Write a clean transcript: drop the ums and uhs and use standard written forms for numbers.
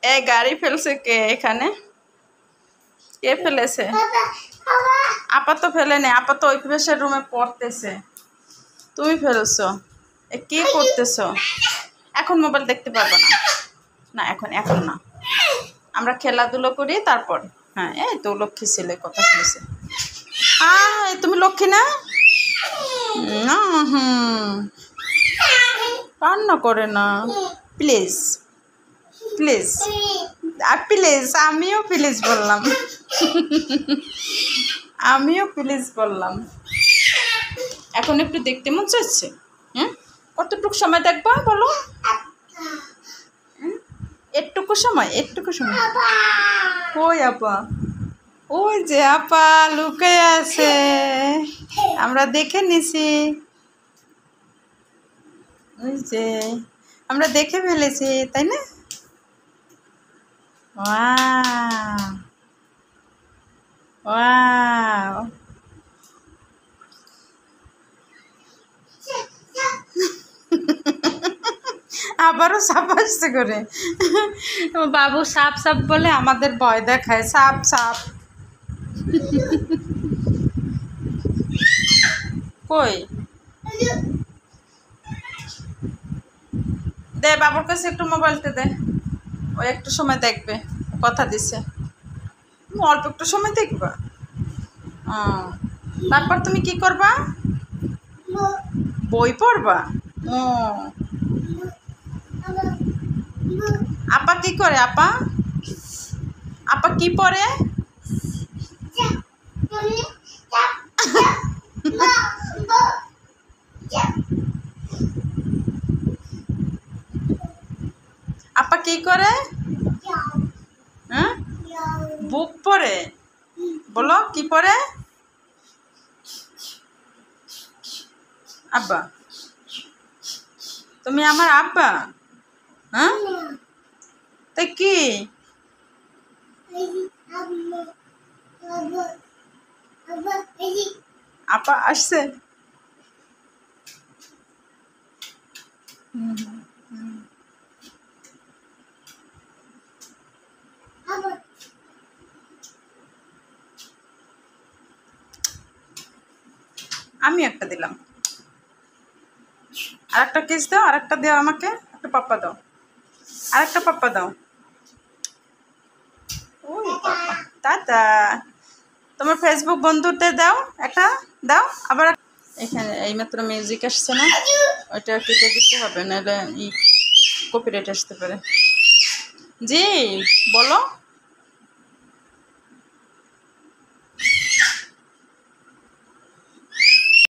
এই গাড়ি ফেলছে কে এখানে? কে ফেলেছে? আপা তো ফেলে নেই, আপা তো ওই পাশের রুমে পড়তেছে। তুমি ফেলছো? কি করতেছো? এখন মোবাইল দেখতে পারবো না। না এখন এখন না, আমরা খেলাধুলো করি তারপর। হ্যাঁ এই তো লক্ষ্মী ছেলে কথা শুনেছে। তুমি লক্ষ্মী না? হুম, কান্না করে না, প্লিজ প্লিজ। প্লিজ, আমিও প্লিজ বললাম। আমিও প্লিজ বললাম। এখন একটু দেখতে মন চাচ্ছে। হ্যাঁ, কতটুকু সময় দেখবা বলো? একটুকু সময়, একটুকু সময়। কই আপা? ওই যে আপা লুকে আছে, আমরা দেখে নিছি। ওই যে আমরা দেখে ফেলেছি, তাই না? Wow wow. আবারও সাপ আসতে করে। বাবু সাপ সাপ বলে আমাদের ভয় দেখায়। সাপ সাপ কই? দে বাবুর কাছে একটু মোবাইলটা দে, ও একটু সময় দেখবে, কথা দিছে। অল্প একটু সময় দেখবা। তারপর তুমি কি করবা? বই পড়বা? ও আপা কি করে? আপা আপা কি পড়ে? আপা কি করে? হ্যাঁ, বুক পড়ে? বলো কি পড়ে? আব্বা, তুমি আমার আব্বা? হ্যাঁ, তাই কি? আপা আসছে। আমি একটা দিলাম, আর একটা কিস দাও, আর একটা দাও আমাকে, একটা পাপ্পা দাও, আর একটা পাপ্পা দাও। ওই পাপ্পা দাদা, তোমার ফেসবুক বন্ধুদের দাও একটা, দাও আবার। এখানে এইমাত্র মিউজিক আসছে না, ওইটা কেটে দিতে হবে, নাহলে কপিরাইট আসতে পারে। জি বলো।